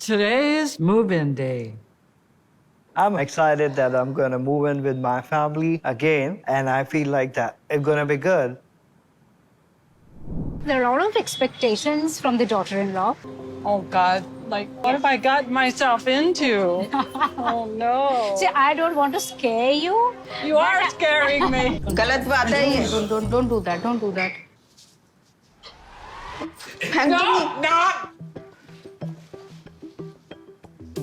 Today is move-in day. I'm excited that I'm going to move in with my family again, and I feel like that it's going to be good. There are a lot of expectations from the daughter-in-law. Oh, God. Like, what have I got myself into? Oh, no. See, I don't want to scare you. You are scaring me. गलत बात है ये Don't do that. Don't do that. No.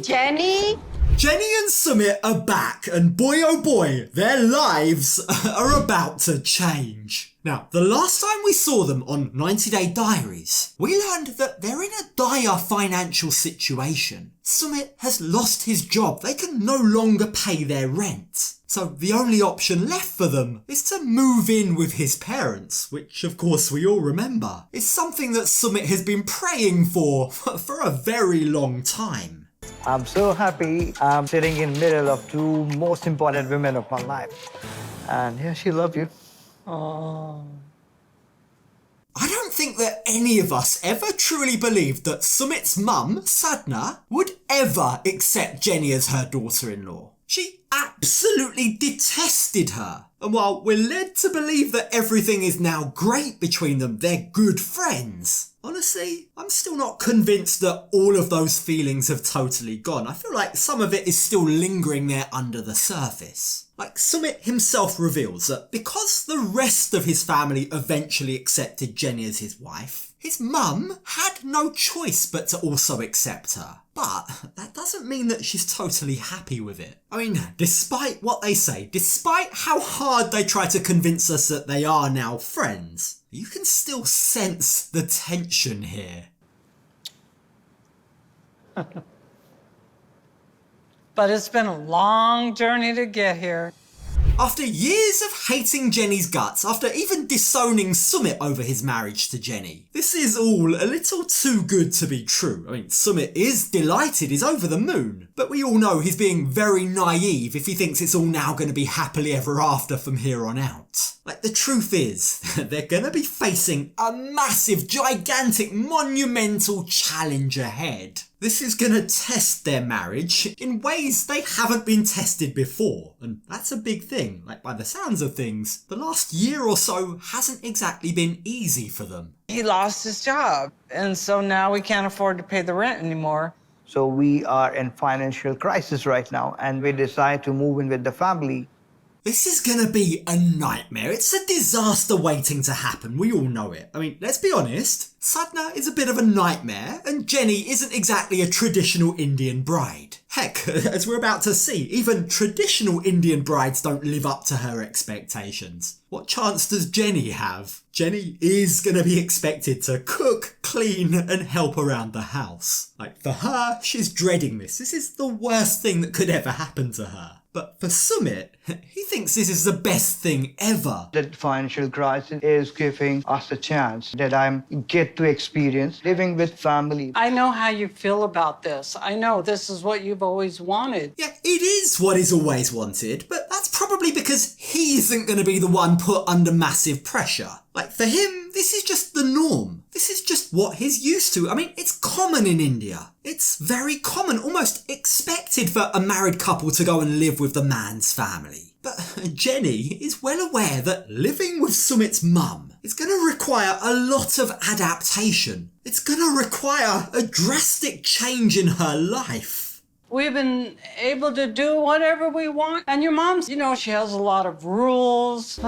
Jenny Jenny and Sumit are back, and boy oh boy, their lives are about to change. Now, the last time we saw them on 90 Day Diaries, we learned that they're in a dire financial situation. Sumit has lost his job. They can no longer pay their rent. So the only option left for them is to move in with his parents, which of course we all remember is something that Sumit has been praying for a very long time. I'm so happy I'm sitting in the middle of two most important women of my life. And yeah, she loves you. Oh. I don't think that any of us ever truly believed that Sumit's mum, Sadhna, would ever accept Jenny as her daughter-in-law. She absolutely detested her. And while we're led to believe that everything is now great between them, they're good friends, honestly, I'm still not convinced that all of those feelings have totally gone. I feel like some of it is still lingering there under the surface. Like Sumit himself reveals that because the rest of his family eventually accepted Jenny as his wife, his mum had no choice but to also accept her. But that doesn't mean that she's totally happy with it. I mean, despite what they say, despite how hard they try to convince us that they are now friends, you can still sense the tension here. But it's been a long journey to get here. After years of hating Jenny's guts, after even disowning Sumit over his marriage to Jenny, this is all a little too good to be true. I mean, Sumit is delighted, he's over the moon, but we all know he's being very naive if he thinks it's all now going to be happily ever after from here on out. Like, the truth is, they're going to be facing a massive, gigantic, monumental challenge ahead. This is going to test their marriage in ways they haven't been tested before, and that's a big thing. Like, by the sounds of things, the last year or so hasn't exactly been easy for them. He lost his job, and so now we can't afford to pay the rent anymore. So we are in financial crisis right now, and we decide to move in with the family. This is gonna be a nightmare. It's a disaster waiting to happen. We all know it. I mean, let's be honest. Sadhna is a bit of a nightmare, and Jenny isn't exactly a traditional Indian bride. Heck, as we're about to see, even traditional Indian brides don't live up to her expectations. What chance does Jenny have? Jenny is gonna be expected to cook, clean, and help around the house. Like, for her, she's dreading this. This is the worst thing that could ever happen to her. But for Sumit, he thinks this is the best thing ever. The financial crisis is giving us a chance that I get to experience living with family. I know how you feel about this. I know this is what you've always wanted. Yeah, it is what he's always wanted, but that's probably because he isn't going to be the one put under massive pressure. Like, for him, this is just the norm. This is just what he's used to. I mean, it's common in India. It's very common, almost expected for a married couple to go and live with the man's family. But Jenny is well aware that living with Sumit's mum is going to require a lot of adaptation. It's going to require a drastic change in her life. We've been able to do whatever we want. And your mom's, she has a lot of rules.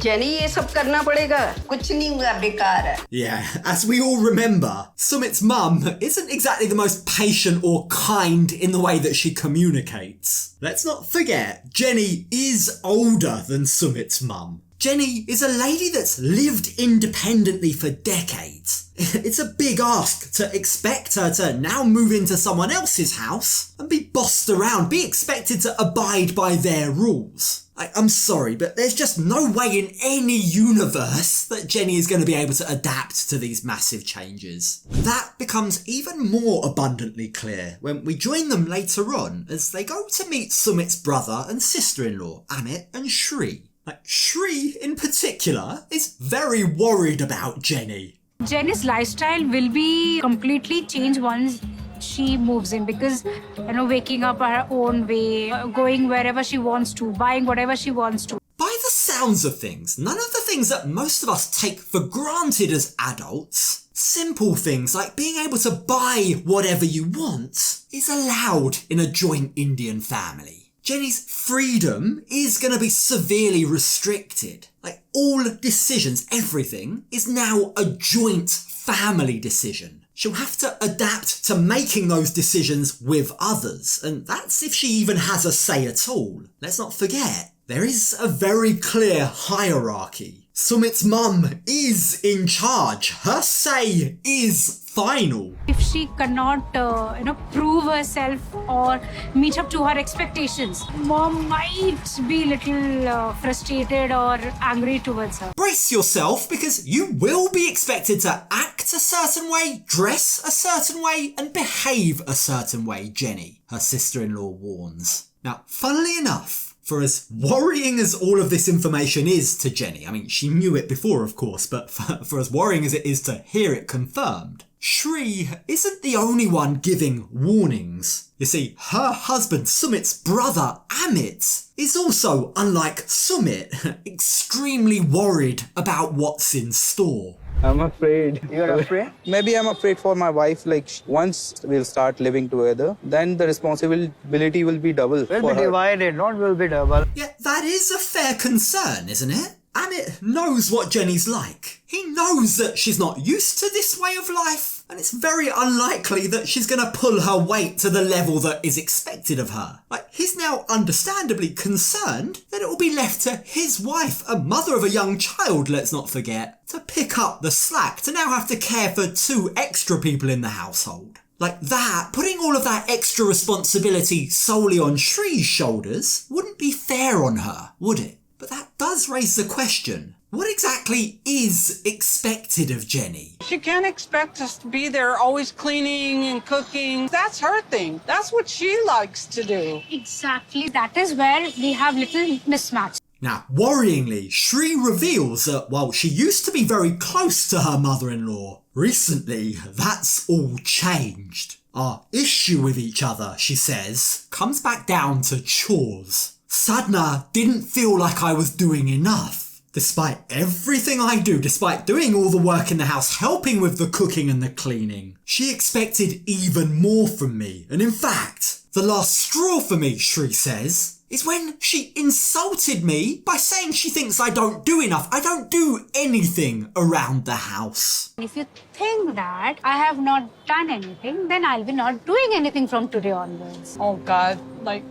Jenny ये सब करना पड़ेगा कुछ नहीं हुआ बेकार है Yeah, as we all remember, Sumit's mum isn't exactly the most patient or kind in the way that she communicates. Let's not forget, Jenny is older than Sumit's mum. Jenny is a lady that's lived independently for decades. It's a big ask to expect her to now move into someone else's house and be bossed around, be expected to abide by their rules. I'm sorry, but there's just no way in any universe that Jenny is going to be able to adapt to these massive changes. That becomes even more abundantly clear when we join them later on as they go to meet Sumit's brother and sister-in-law, Amit and Shri. Shri, in particular, is very worried about Jenny. Jenny's lifestyle will be completely changed once she moves in because, waking up her own way, going wherever she wants to, buying whatever she wants to. By the sounds of things, none of the things that most of us take for granted as adults, simple things like being able to buy whatever you want, is allowed in a joint Indian family. Jenny's freedom is going to be severely restricted. Like, all decisions, everything, is now a joint family decision. She'll have to adapt to making those decisions with others, and that's if she even has a say at all. Let's not forget, there is a very clear hierarchy. Sumit's mum is in charge. Her say is final. If she cannot, prove herself or meet up to her expectations, mom might be a little frustrated or angry towards her. Brace yourself, because you will be expected to act a certain way, dress a certain way, and behave a certain way, Jenny, her sister-in-law warns. Now, funnily enough, for as worrying as all of this information is to Jenny, I mean, she knew it before, of course, but for as worrying as it is to hear it confirmed, Shri isn't the only one giving warnings. You see, her husband, Sumit's brother, Amit, is also, unlike Sumit, extremely worried about what's in store. I'm afraid. You're afraid? Maybe I'm afraid for my wife. Like, once we'll start living together, then the responsibility will be double. Will for be her. divided, not will be double. Yeah, that is a fair concern, isn't it? Amit knows what Jenny's like. He knows that she's not used to this way of life, and it's very unlikely that she's going to pull her weight to the level that is expected of her. Like, he's now understandably concerned that it will be left to his wife, a mother of a young child, let's not forget, to pick up the slack, to now have to care for 2 extra people in the household. Like that, putting all of that extra responsibility solely on Shri's shoulders wouldn't be fair on her, would it? But that does raise the question, what exactly is expected of Jenny? She can't expect us to be there always cleaning and cooking. That's her thing. That's what she likes to do. Exactly. That is where we have little mismatch. Now, worryingly, Shri reveals that while she used to be very close to her mother-in-law, recently that's all changed. Our issue with each other, she says, comes back down to chores. Sadhna didn't feel like I was doing enough. Despite everything I do, despite doing all the work in the house, helping with the cooking and the cleaning, she expected even more from me. And in fact, the last straw for me, Shri says, is when she insulted me by saying she thinks I don't do enough. I don't do anything around the house. If you think that I have not done anything, then I'll be not doing anything from today onwards. Oh, God, like,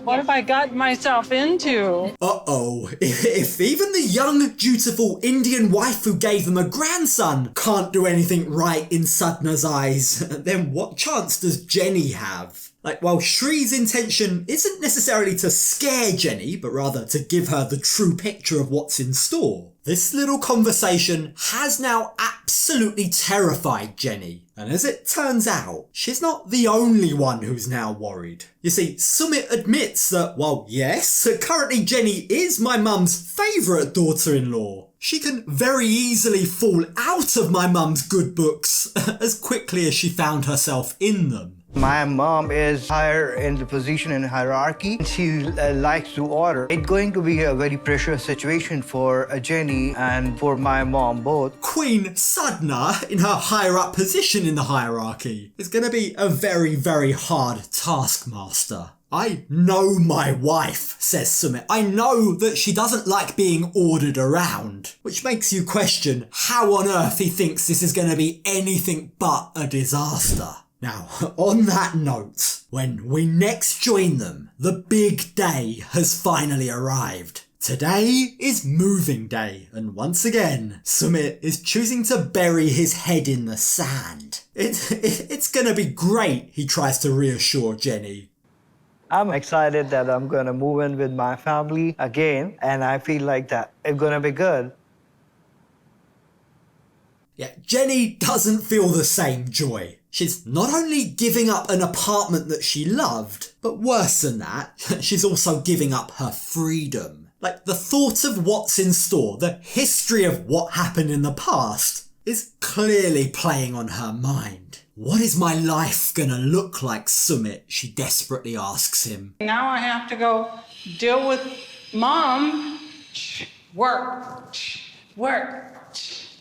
what have I gotten myself into? Uh-oh. If even the young, dutiful Indian wife who gave them a grandson can't do anything right in Sadhna's eyes, then what chance does Jenny have? Like, while Shri's intention isn't necessarily to scare Jenny, but rather to give her the true picture of what's in store, this little conversation has now absolutely terrified Jenny. And as it turns out, she's not the only one who's now worried. You see, Sumit admits that, while yes, currently Jenny is my mum's favourite daughter-in-law, she can very easily fall out of my mum's good books as quickly as she found herself in them. My mom is higher in the position in hierarchy. She likes to order. It's going to be a very pressure situation for Jenny and for my mom both. Queen Sadhna, in her higher up position in the hierarchy, is going to be a very, very hard taskmaster. I know my wife, says Sumit. I know that she doesn't like being ordered around, which makes you question how on earth he thinks this is going to be anything but a disaster. Now, on that note, when we next join them, the big day has finally arrived. Today is moving day, and once again, Sumit is choosing to bury his head in the sand. It's gonna be great, he tries to reassure Jenny. I'm excited that I'm gonna move in with my family again, and I feel like that it's gonna be good. Yeah, Jenny doesn't feel the same joy. She's not only giving up an apartment that she loved, but worse than that, she's also giving up her freedom. Like, the thought of what's in store, the history of what happened in the past, is clearly playing on her mind. What is my life gonna look like, Sumit? She desperately asks him. Now I have to go deal with mom. Work.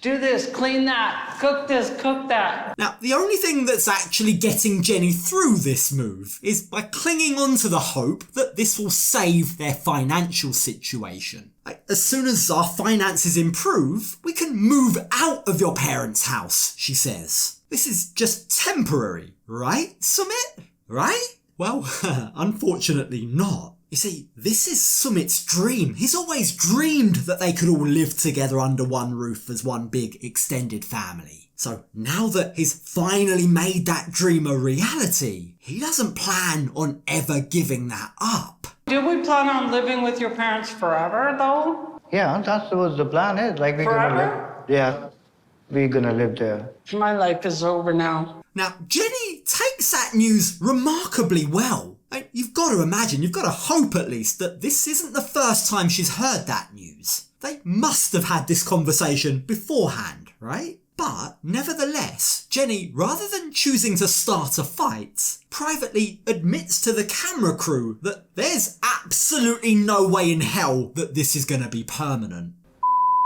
Do this, clean that, cook this, cook that. Now, the only thing that's actually getting Jenny through this move is by clinging on to the hope that this will save their financial situation. Like, as soon as our finances improve, we can move out of your parents' house, she says. This is just temporary, right, Sumit? Right? Well, unfortunately not. You see, this is Sumit's dream. He's always dreamed that they could all live together under one roof as one big extended family. So now that he's finally made that dream a reality, he doesn't plan on ever giving that up. Do we plan on living with your parents forever, though? Yeah, that's what the plan is. Like we're gonna Forever? live. Yeah, we're gonna live there. My life is over now. Now, Jenny takes that news remarkably well. You've got to imagine, you've got to hope at least, that this isn't the first time she's heard that news. They must have had this conversation beforehand, right? But nevertheless, Jenny, rather than choosing to start a fight, privately admits to the camera crew that there's absolutely no way in hell that this is going to be permanent.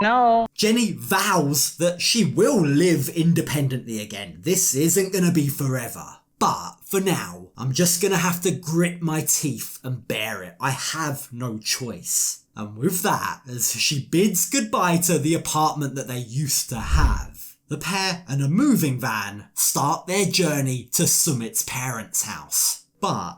No. Jenny vows that she will live independently again. This isn't going to be forever. But for now, I'm just going to have to grit my teeth and bear it. I have no choice. And with that, as she bids goodbye to the apartment that they used to have, the pair and a moving van start their journey to Sumit's parents' house. But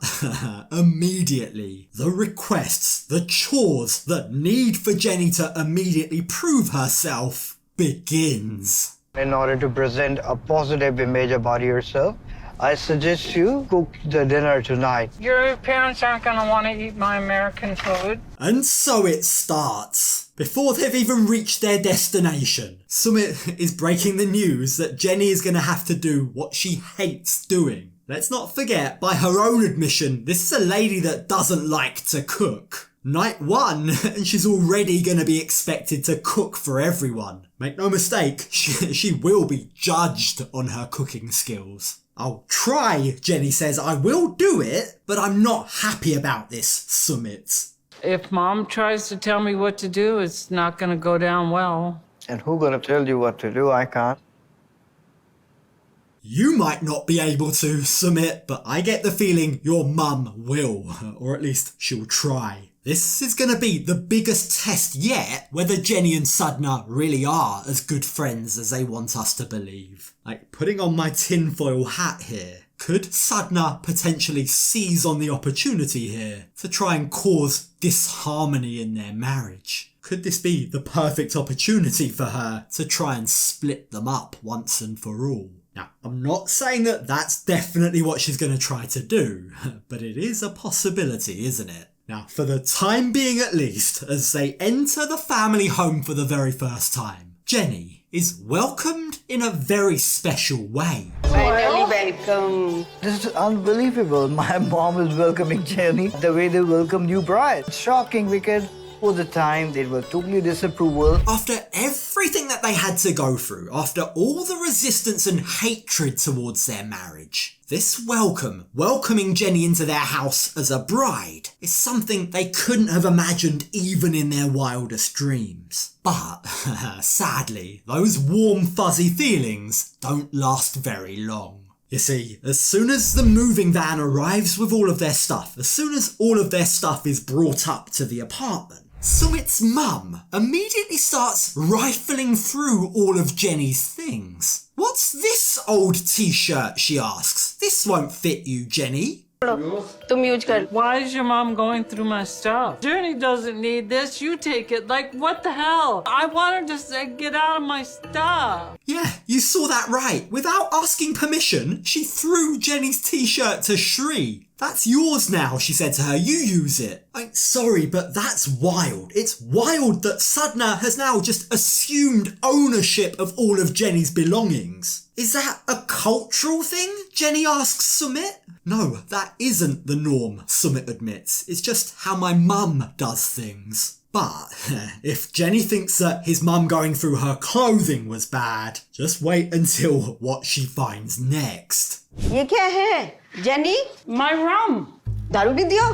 immediately, the requests, the chores, the need for Jenny to immediately prove herself begins. In order to present a positive image about yourself, I suggest you cook the dinner tonight. Your parents aren't going to want to eat my American food. And so it starts. Before they've even reached their destination, Sumit is breaking the news that Jenny is going to have to do what she hates doing. Let's not forget, by her own admission, this is a lady that doesn't like to cook. Night one, and she's already going to be expected to cook for everyone. Make no mistake, she will be judged on her cooking skills. I'll try, Jenny says. I will do it, but I'm not happy about this, Sumit. If mom tries to tell me what to do, it's not going to go down well. And who's gonna tell you what to do? I can't. You might not be able to, Sumit, but I get the feeling your mum will, or at least she'll try. This is going to be the biggest test yet, whether Jenny and Sadhna really are as good friends as they want us to believe. Like, putting on my tinfoil hat here, could Sadhna potentially seize on the opportunity here to try and cause disharmony in their marriage? Could this be the perfect opportunity for her to try and split them up once and for all? Now, I'm not saying that that's definitely what she's going to try to do, but it is a possibility, isn't it? Now, for the time being at least, as they enter the family home for the very first time, Jenny is welcomed in a very special way. Finally welcome. This is unbelievable. My mom is welcoming Jenny the way they welcome new bride. It's shocking because for the time they were totally disapproval. After everything that they had to go through, after all the resistance and hatred towards their marriage, this welcoming Jenny into their house as a bride, is something they couldn't have imagined even in their wildest dreams. But, sadly, those warm fuzzy feelings don't last very long. You see, as soon as the moving van arrives with all of their stuff, as soon as all of their stuff is brought up to the apartment, Sumit's mum immediately starts rifling through all of Jenny's things. "What's this old t-shirt?" she asks. "This won't fit you, Jenny." तुम use कर. Why is your mom going through my stuff? Jenny doesn't need this. You take it. Like, what the hell? I want her to say, get out of my stuff. Yeah, you saw that right. Without asking permission, she threw Jenny's t-shirt to Shri. "That's yours now," she said to her. "You use it." I'm sorry, but that's wild. It's wild that Sadhna has now just assumed ownership of all of Jenny's belongings. Is that a cultural thing? Jenny asks Sumit. "No, that isn't the norm," Sumit admits. "It's just how my mum does things." But if Jenny thinks that his mum going through her clothing was bad, just wait until what she finds next. ये क्या है jenny? My rum. दारू भी दियो?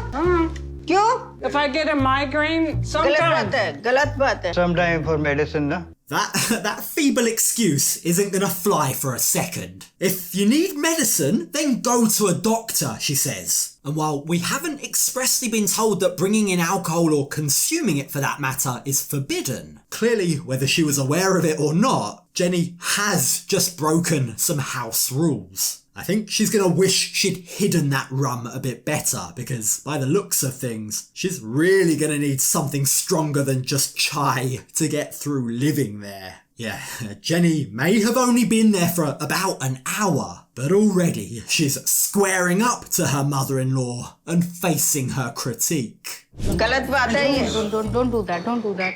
क्यों? If I get a migraine, गलत sometimes. बात है, गलत बात है. Sometime for medicine, na? That feeble excuse isn't gonna fly for a second. If you need medicine, then go to a doctor, she says. And while we haven't expressly been told that bringing in alcohol or consuming it for that matter is forbidden, clearly, whether she was aware of it or not, Jenny has just broken some house rules. I think she's gonna wish she'd hidden that rum a bit better, because by the looks of things, she's really gonna need something stronger than just chai to get through living there. Yeah, Jenny may have only been there for about an hour, but already she's squaring up to her mother-in-law and facing her critique. गलत बात है ये. Don't do that. Don't do that.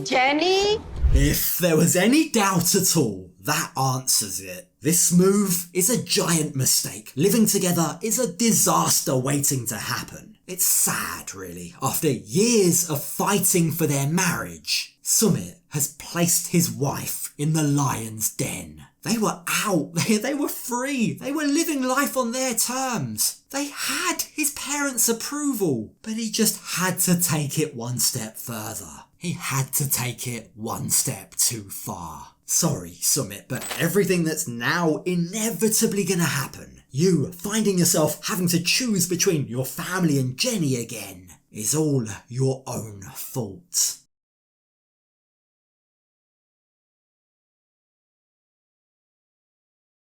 Jenny. If there was any doubt at all, that answers it. This move is a giant mistake. Living together is a disaster waiting to happen. It's sad, really. After years of fighting for their marriage, Sumit has placed his wife in the lion's den. They were out, they were free, they were living life on their terms. They had his parents' approval, but he just had to take it one step further. He had to take it one step too far. Sorry, Sumit, but everything that's now inevitably gonna happen, you finding yourself having to choose between your family and Jenny again, is all your own fault.